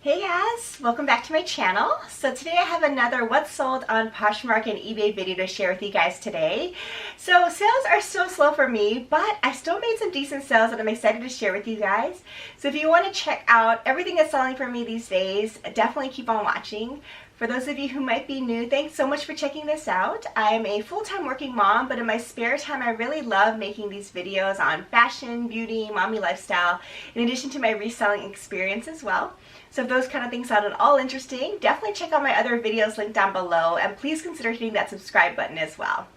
Hey guys, welcome back to my channel. So today I have another what's sold on Poshmark and eBay video to share with you guys today. So sales are still slow for me, but I still made some decent sales that I'm excited to share with you guys. So if you want to check out everything that's selling for me these days, definitely keep on watching. For those of you who might be new, thanks so much for checking this out. I'm a full-time working mom, but in my spare time I really love making these videos on fashion, beauty, mommy lifestyle, in addition to my reselling experience as well. So if those kind of things sound at all interesting, definitely check out my other videos linked down below, and please consider hitting that subscribe button as well.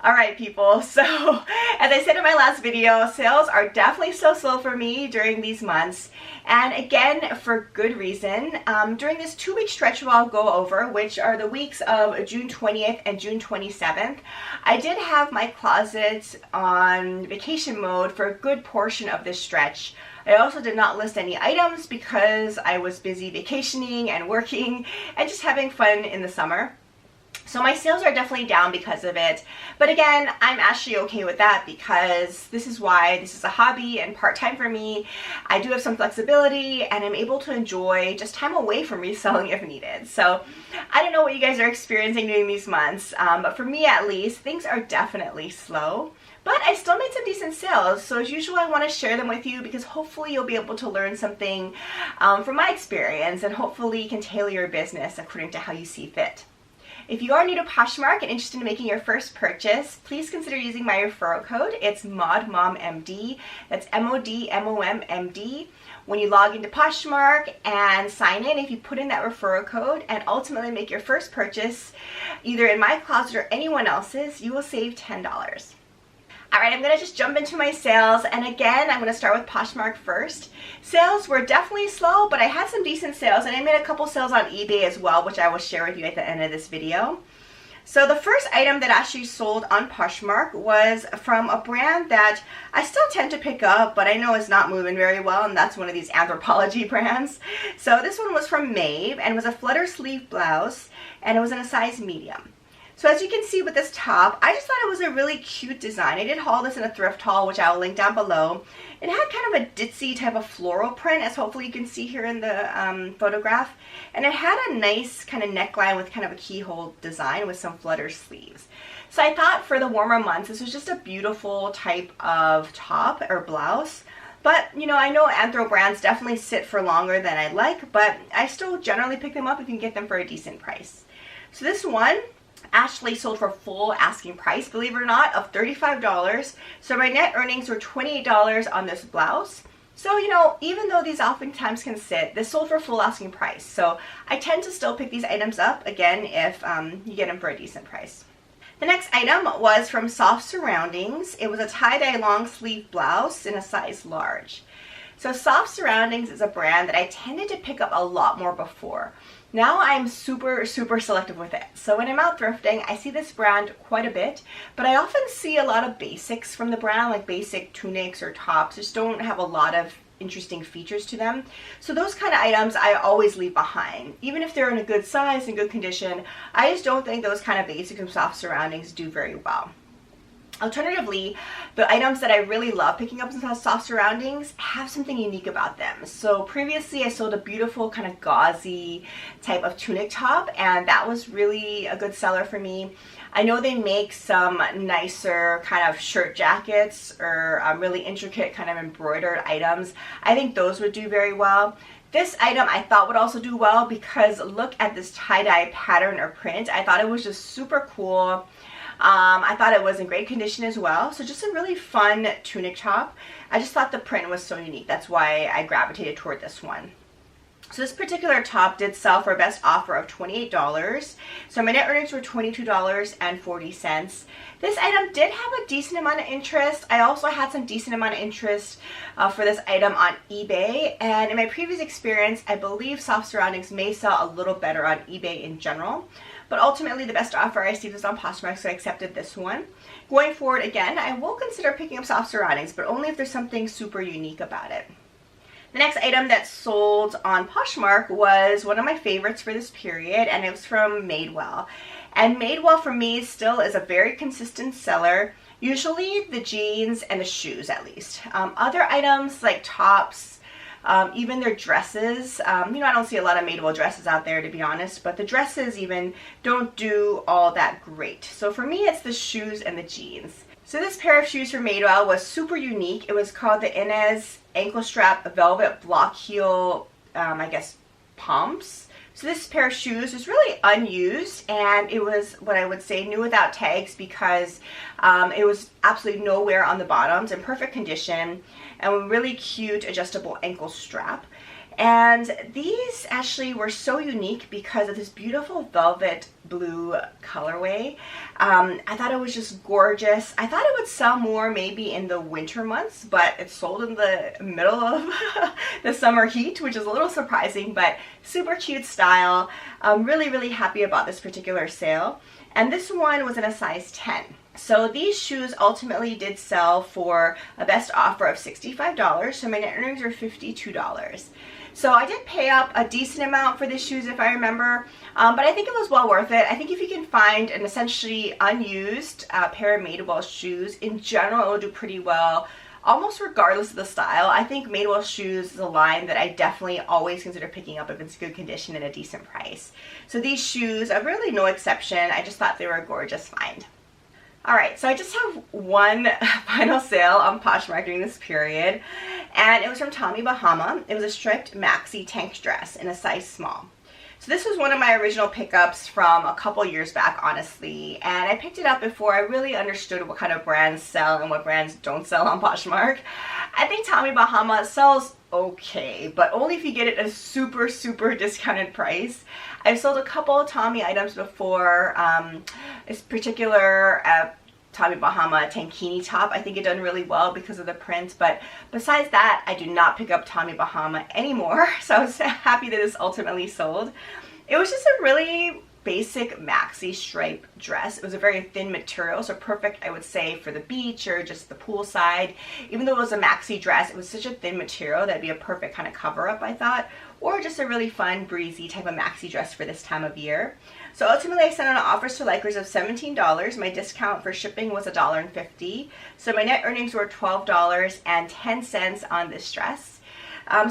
Alright people, so as I said in my last video, sales are definitely so slow for me during these months, and again for good reason. During this 2-week stretch I'll go over, which are the weeks of June 20th and June 27th, I did have my closet on vacation mode for a good portion of this stretch. I also did not list any items because I was busy vacationing and working and just having fun in the summer. So my sales are definitely down because of it, but again, I'm actually okay with that because this is a hobby and part-time for me. I do have some flexibility and I'm able to enjoy just time away from reselling if needed. So I don't know what you guys are experiencing during these months, but for me at least, things are definitely slow. But I still made some decent sales, so as usual I want to share them with you because hopefully you'll be able to learn something from my experience, and hopefully you can tailor your business according to how you see fit. If you are new to Poshmark and interested in making your first purchase, please consider using my referral code. It's MODMOMMD. That's MODMOMMD. When you log into Poshmark and sign in, if you put in that referral code and ultimately make your first purchase, either in my closet or anyone else's, you will save $10. Alright, I'm going to just jump into my sales, and again, I'm going to start with Poshmark first. Sales were definitely slow, but I had some decent sales, and I made a couple sales on eBay as well, which I will share with you at the end of this video. So the first item that actually sold on Poshmark was from a brand that I still tend to pick up, but I know is not moving very well, and that's one of these Anthropologie brands. So this one was from Maeve, and it was a flutter sleeve blouse, and it was in a size medium. So as you can see with this top, I just thought it was a really cute design. I did haul this in a thrift haul, which I will link down below. It had kind of a ditzy type of floral print, as hopefully you can see here in the photograph. And it had a nice kind of neckline with kind of a keyhole design with some flutter sleeves. So I thought for the warmer months, this was just a beautiful type of top or blouse. But, you know, I know Anthro brands definitely sit for longer than I'd like, but I still generally pick them up if you can get them for a decent price. So this one actually sold for full asking price, believe it or not, of $35. So my net earnings were $28 on this blouse. So, you know, even though these oftentimes can sit, this sold for full asking price. So I tend to still pick these items up, again, if you get them for a decent price. The next item was from Soft Surroundings. It was a tie-dye long sleeve blouse in a size large. So Soft Surroundings is a brand that I tended to pick up a lot more before. Now I'm super selective with it. So when I'm out thrifting, I see this brand quite a bit, but I often see a lot of basics from the brand, like basic tunics or tops, just don't have a lot of interesting features to them. So those kind of items I always leave behind. Even if they're in a good size and good condition, I just don't think those kind of basics from Soft Surroundings do very well. Alternatively, the items that I really love picking up in Soft Surroundings have something unique about them. So previously I sold a beautiful kind of gauzy type of tunic top, and that was really a good seller for me. I know they make some nicer kind of shirt jackets or really intricate kind of embroidered items. I think those would do very well. This item I thought would also do well because look at this tie-dye pattern or print. I thought it was just super cool. I thought it was in great condition as well. So just a really fun tunic top. I just thought the print was so unique. That's why I gravitated toward this one. So this particular top did sell for a best offer of $28. So my net earnings were $22.40. This item did have a decent amount of interest. I also had some decent amount of interest for this item on eBay. And in my previous experience, I believe Soft Surroundings may sell a little better on eBay in general. But ultimately, the best offer I received was on Poshmark, so I accepted this one. Going forward, again, I will consider picking up Soft Surroundings, but only if there's something super unique about it. The next item that sold on Poshmark was one of my favorites for this period, and it was from Madewell. And Madewell for me still is a very consistent seller, usually the jeans and the shoes at least. Other items like tops, Even their dresses, you know, I don't see a lot of Madewell dresses out there, to be honest, but the dresses even don't do all that great. So for me, it's the shoes and the jeans. So this pair of shoes from Madewell was super unique. It was called the Inez ankle strap velvet block heel, I guess, pumps. So this pair of shoes was really unused, and it was what I would say new without tags, because it was absolutely no wear on the bottoms, in perfect condition, and a really cute adjustable ankle strap. And these actually were so unique because of this beautiful velvet blue colorway. I thought it was just gorgeous. I thought it would sell more maybe in the winter months, but it sold in the middle of the summer heat, which is a little surprising, but super cute style. I'm really, really happy about this particular sale. And this one was in a size 10. So these shoes ultimately did sell for a best offer of $65, so my net earnings were $52. So I did pay up a decent amount for these shoes, if I remember, but I think it was well worth it. I think if you can find an essentially unused pair of Madewell shoes, in general it will do pretty well, almost regardless of the style. I think Madewell shoes is a line that I definitely always consider picking up if it's good condition and a decent price. So these shoes are really no exception. I just thought they were a gorgeous find. Alright, so I just have one final sale on Poshmark during this period, and it was from Tommy Bahama. It was a striped maxi tank dress in a size small. So this was one of my original pickups from a couple years back, honestly, and I picked it up before I really understood what kind of brands sell and what brands don't sell on Poshmark. I think Tommy Bahama sells okay, but only if you get it at a super, super discounted price. I've sold a couple of Tommy items before. This particular Tommy Bahama tankini top, I think it done really well because of the print, but besides that, I do not pick up Tommy Bahama anymore, so I was happy that this ultimately sold. It was just a really basic maxi stripe dress. It was a very thin material, so perfect, I would say, for the beach or just the poolside. Even though it was a maxi dress, it was such a thin material that'd be a perfect kind of cover-up, I thought, or just a really fun, breezy type of maxi dress for this time of year. So ultimately, I sent out offers to likers of $17. My discount for shipping was $1.50. So my net earnings were $12.10 on this dress.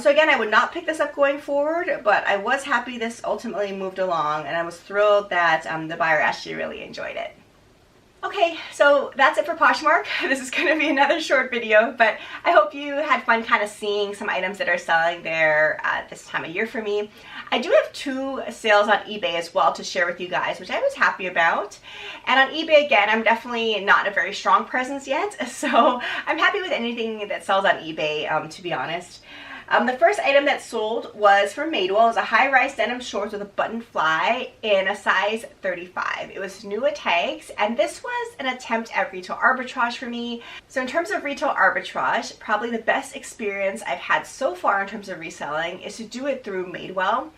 So again, I would not pick this up going forward, but I was happy this ultimately moved along, and I was thrilled that the buyer actually really enjoyed it. Okay, so that's it for Poshmark. This is going to be another short video, but I hope you had fun kind of seeing some items that are selling there this time of year for me. I do have 2 sales on eBay as well to share with you guys, which I was happy about. And on eBay, again, I'm definitely not a very strong presence yet, so I'm happy with anything that sells on eBay, to be honest. The first item that sold was from Madewell. It was a high-rise denim shorts with a button fly in a size 35. It was new with tags, and this was an attempt at retail arbitrage for me. So in terms of retail arbitrage, probably the best experience I've had so far in terms of reselling is to do it through Madewell.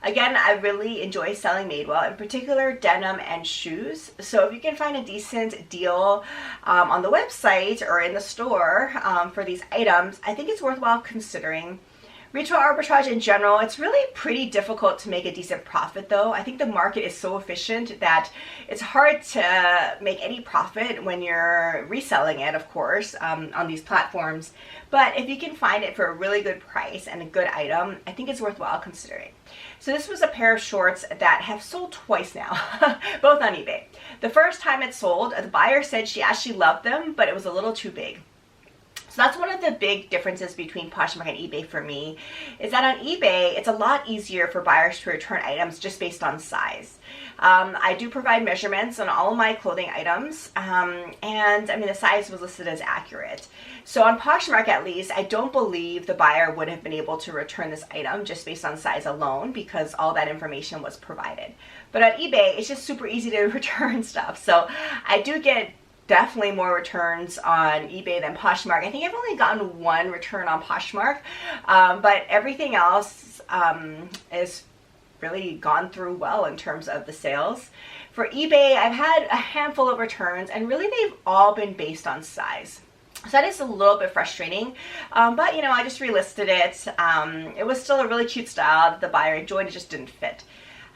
Again, I really enjoy selling Madewell, in particular denim and shoes. So if you can find a decent deal on the website or in the store for these items, I think it's worthwhile considering. Retail arbitrage in general, it's really pretty difficult to make a decent profit though. I think the market is so efficient that it's hard to make any profit when you're reselling it, of course, on these platforms. But if you can find it for a really good price and a good item, I think it's worthwhile considering. So this was a pair of shorts that have sold twice now, both on eBay. The first time it sold, the buyer said she actually loved them, but it was a little too big. So that's one of the big differences between Poshmark and eBay for me, is that on eBay, it's a lot easier for buyers to return items just based on size. I do provide measurements on all of my clothing items, and I mean the size was listed as accurate. So on Poshmark at least, I don't believe the buyer would have been able to return this item just based on size alone because all that information was provided. But on eBay, it's just super easy to return stuff. So I do get definitely more returns on eBay than Poshmark. I think I've only gotten 1 return on Poshmark, but everything else is really gone through well in terms of the sales. For eBay, I've had a handful of returns, and really they've all been based on size. So that is a little bit frustrating, but you know, I just relisted it. It was still a really cute style that the buyer enjoyed, it just didn't fit.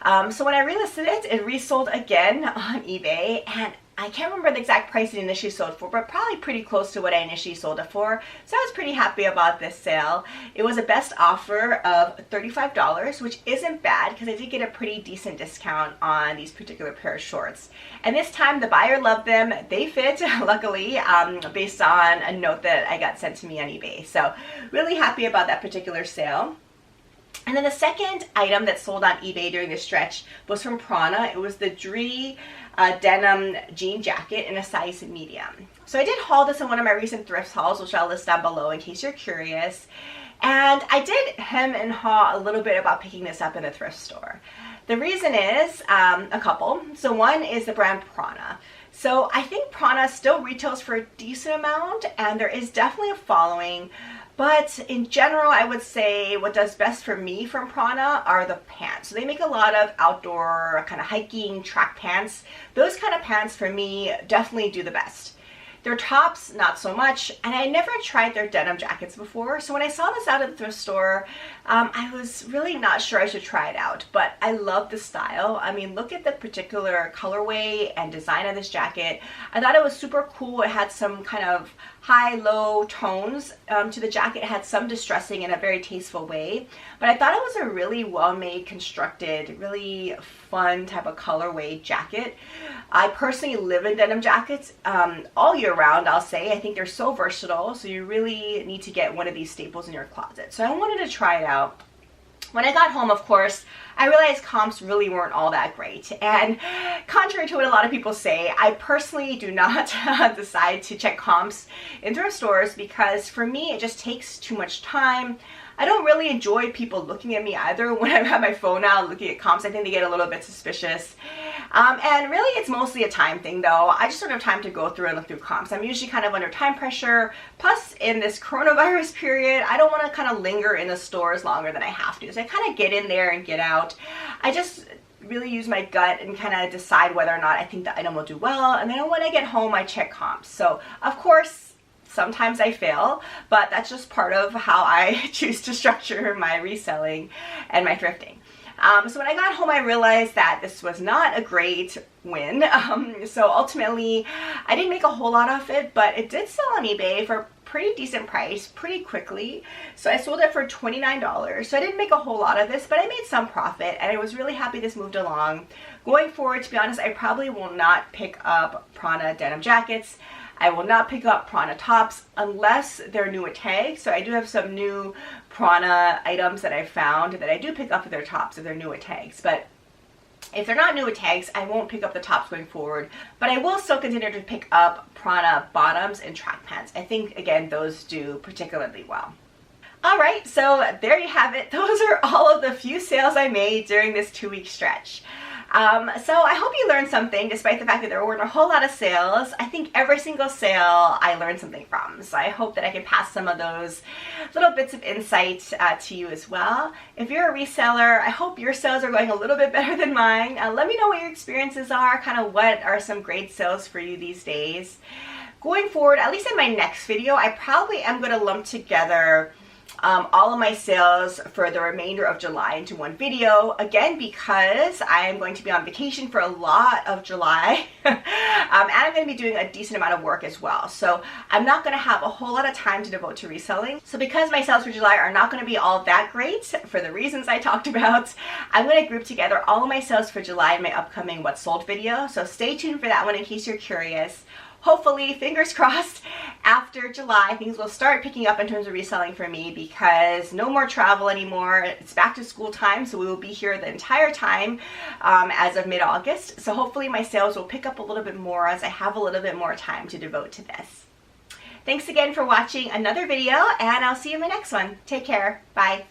So when I relisted it, it resold again on eBay, and I can't remember the exact price it initially sold for, but probably pretty close to what I initially sold it for. So I was pretty happy about this sale. It was a best offer of $35, which isn't bad because I did get a pretty decent discount on these particular pair of shorts. And this time the buyer loved them. They fit, luckily, based on a note that I got sent to me on eBay. So really happy about that particular sale. And then the second item that sold on eBay during this stretch was from Prana. It was the Dree denim jean jacket in a size medium. So I did haul this in one of my recent thrift hauls, which I'll list down below in case you're curious. And I did hem and haw a little bit about picking this up in the thrift store. The reason is a couple. So one is the brand Prana. So I think Prana still retails for a decent amount, and there is definitely a following. But in general, I would say what does best for me from Prana are the pants. So they make a lot of outdoor kind of hiking track pants. Those kind of pants for me definitely do the best. Their tops, not so much, and I never tried their denim jackets before, so when I saw this out at the thrift store, I was really not sure I should try it out, but I love the style. I mean, look at the particular colorway and design of this jacket. I thought it was super cool. It had some kind of high-low tones to the jacket. It had some distressing in a very tasteful way, but I thought it was a really well-made, constructed, really fun type of colorway jacket. I personally live in denim jackets all year round, I'll say. I think they're so versatile, so you really need to get one of these staples in your closet. So I wanted to try it out. When I got home, of course, I realized comps really weren't all that great. And contrary to what a lot of people say, I personally do not decide to check comps in thrift stores because for me, it just takes too much time. I don't really enjoy people looking at me either when I have my phone out looking at comps. I think they get a little bit suspicious. And really it's mostly a time thing though. I just don't have time to go through and look through comps. I'm usually kind of under time pressure. Plus in this coronavirus period, I don't want to kind of linger in the stores longer than I have to. So I kind of get in there and get out. I just really use my gut and kind of decide whether or not I think the item will do well. And then when I get home, I check comps. So of course, sometimes I fail, but that's just part of how I choose to structure my reselling and my thrifting. So when I got home, I realized that this was not a great win. So ultimately, I didn't make a whole lot of it, but it did sell on eBay for a pretty decent price pretty quickly. So I sold it for $29. So I didn't make a whole lot of this, but I made some profit, and I was really happy this moved along. Going forward, to be honest, I probably will not pick up Prana denim jackets. I will not pick up Prana tops unless they're new with tags. So I do have some new Prana items that I found that I do pick up with their tops if they're new with tags. But if they're not new with tags, I won't pick up the tops going forward. But I will still continue to pick up Prana bottoms and track pants. I think, again, those do particularly well. Alright, so there you have it. Those are all of the few sales I made during this 2-week stretch. So I hope you learned something despite the fact that there weren't a whole lot of sales. I think every single sale I learned something from. So I hope that I can pass some of those little bits of insight to you as well. If you're a reseller, I hope your sales are going a little bit better than mine. Let me know what your experiences are, kind of what are some great sales for you these days. Going forward, at least in my next video, I probably am going to lump together all of my sales for the remainder of July into one video, again because I am going to be on vacation for a lot of July and I'm going to be doing a decent amount of work as well, so I'm not going to have a whole lot of time to devote to reselling. So because my sales for July are not going to be all that great for the reasons I talked about, I'm going to group together all of my sales for July in my upcoming What Sold video, so stay tuned for that one in case you're curious. Hopefully, fingers crossed, after July, things will start picking up in terms of reselling for me because no more travel anymore. It's back to school time, so we will be here the entire time as of mid-August. So hopefully my sales will pick up a little bit more as I have a little bit more time to devote to this. Thanks again for watching another video, and I'll see you in my next one. Take care. Bye.